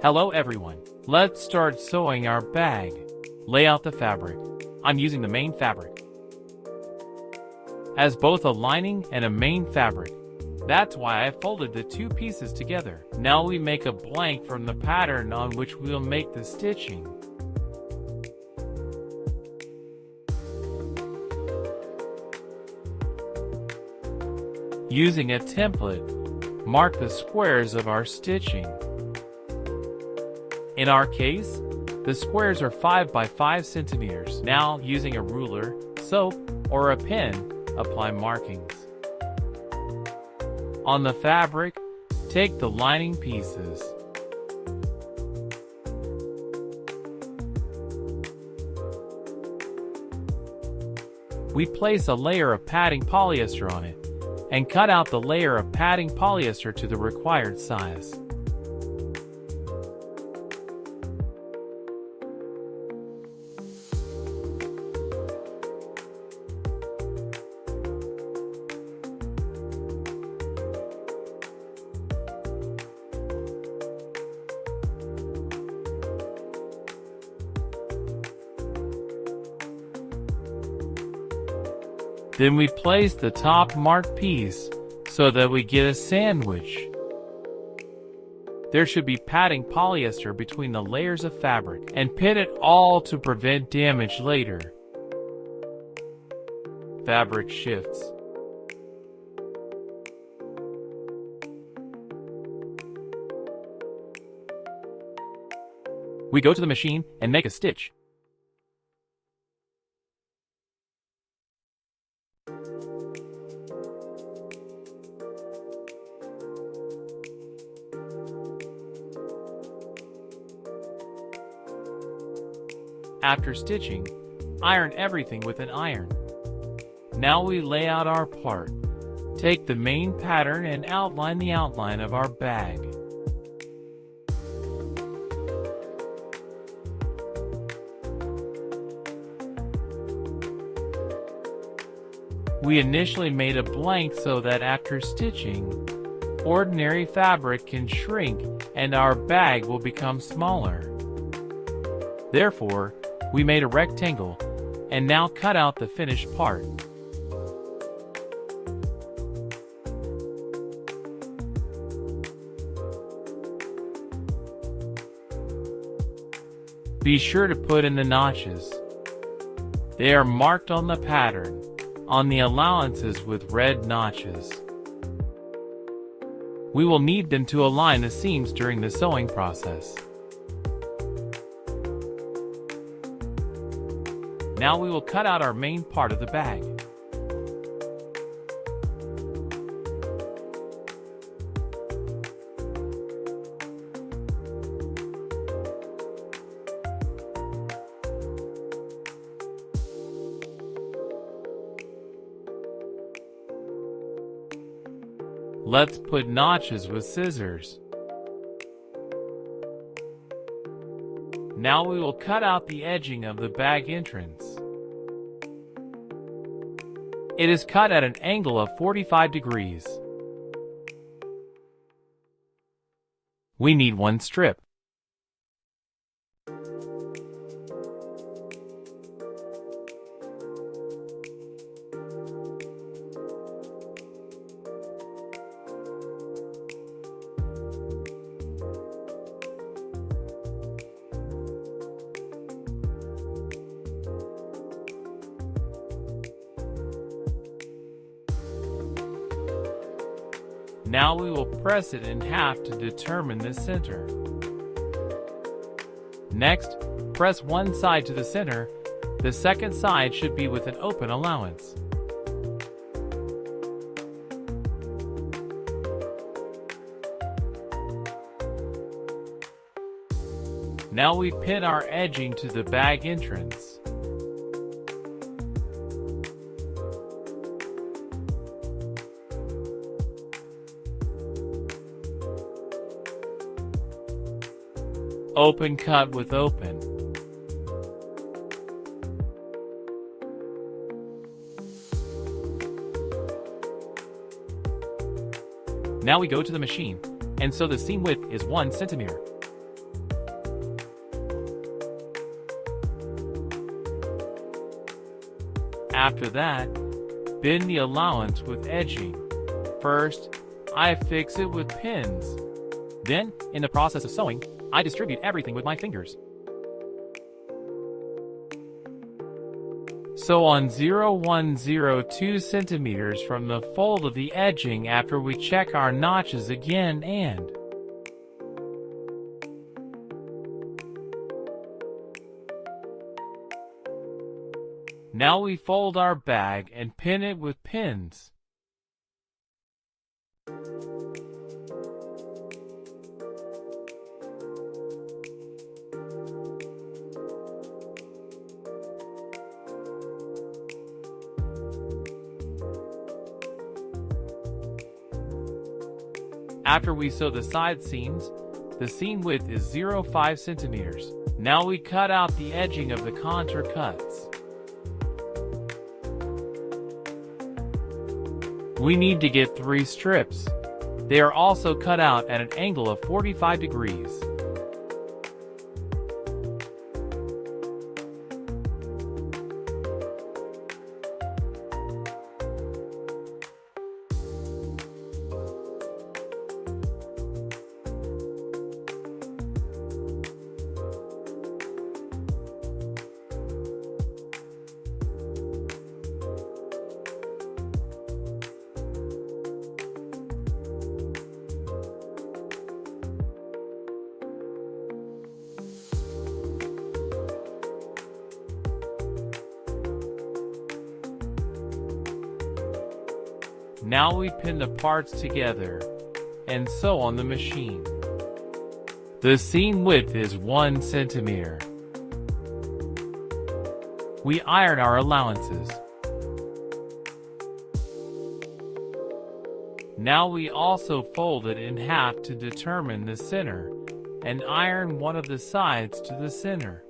Hello everyone. Let's start sewing our bag. Lay out the fabric. I'm using the main fabric as both a lining and a main fabric. That's why I folded the two pieces together. Now we make a blank from the pattern on which we'll make the stitching. Using a template, mark the squares of our stitching. In our case, the squares are 5 by 5 centimeters. Now, using a ruler, soap, or a pen, apply markings. On the fabric, take the lining pieces. We place a layer of padding polyester on it, and cut out the layer of padding polyester to the required size. Then we place the top marked piece so that we get a sandwich. There should be padding polyester between the layers of fabric, and pin it all to prevent damage later. Fabric shifts. We go to the machine and make a stitch. After stitching, iron everything with an iron. Now we lay out our part. Take the main pattern and outline the outline of our bag. We initially made a blank so that after stitching, ordinary fabric can shrink and our bag will become smaller. Therefore, we made a rectangle, and now cut out the finished part. Be sure to put in the notches. They are marked on the pattern, on the allowances with red notches. We will need them to align the seams during the sewing process. Now we will cut out our main part of the bag. Let's put notches with scissors. Now we will cut out the edging of the bag entrance. It is cut at an angle of 45 degrees. We need one strip. Now we will press it in half to determine the center. Next, press one side to the center. The second side should be with an open allowance. Now we pin our edging to the bag entrance. Open cut with open. Now we go to the machine, and so the seam width is 1 centimeter. After that, bend the allowance with edging. First, I fix it with pins. Then, in the process of sewing, I distribute everything with my fingers. Sew on 0.102 centimeters from the fold of the edging after we check our notches again and now we fold our bag and pin it with pins. After we sew the side seams, the seam width is 0.5 centimeters. Now we cut out the edging of the contour cuts. We need to get 3 strips. They are also cut out at an angle of 45 degrees. Now we pin the parts together and sew on the machine. The seam width is 1 centimeter. We iron our allowances. Now we also fold it in half to determine the center and iron one of the sides to the center.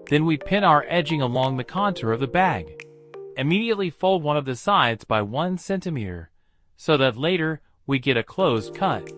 Then we pin our edging along the contour of the bag. Immediately fold one of the sides by 1 centimeter, so that later we get a closed cut.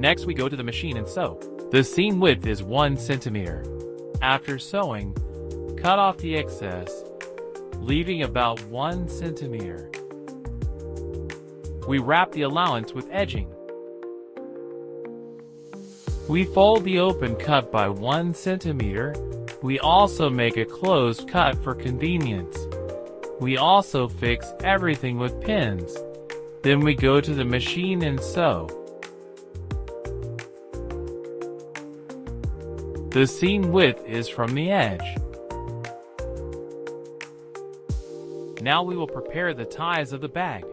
Next, we go to the machine and sew. The seam width is 1 centimeter. After sewing, cut off the excess, leaving about 1 centimeter. We wrap the allowance with edging. We fold the open cut by 1 centimeter. We also make a closed cut for convenience. We also fix everything with pins. Then we go to the machine and sew. The seam width is from the edge. Now we will prepare the ties of the bag.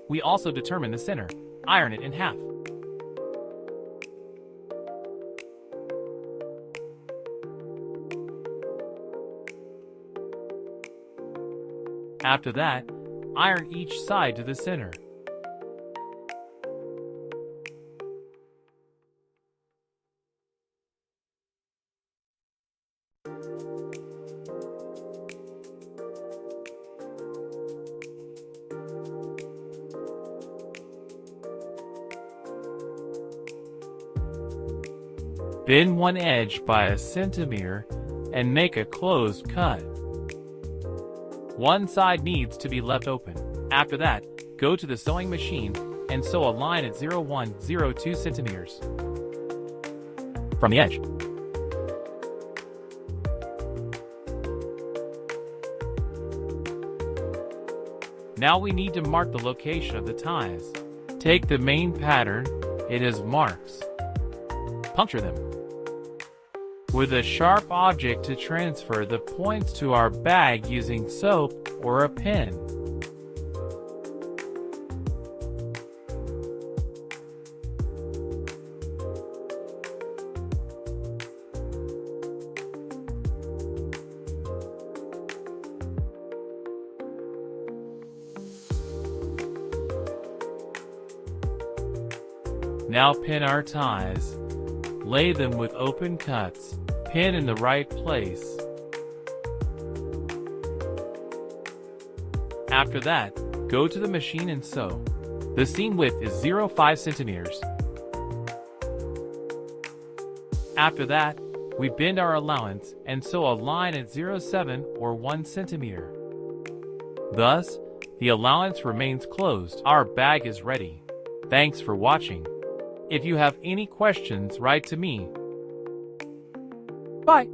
We also determine the center. Iron it in half. After that, iron each side to the center. Bend one edge by 1 centimeter and make a closed cut. One side needs to be left open. After that, go to the sewing machine and sew a line at 0.102 centimeters from the edge. Now we need to mark the location of the ties. Take the main pattern, it has marks. Puncture them with a sharp object to transfer the points to our bag using soap or a pen. Now pin our ties. Lay them with open cuts. Pin in the right place. After that, go to the machine and sew. The seam width is 0.5 centimeters. After that, we bend our allowance and sew a line at 0.7 or 1 centimeter. Thus, the allowance remains closed. Our bag is ready. Thanks for watching. If you have any questions, write to me. Bye.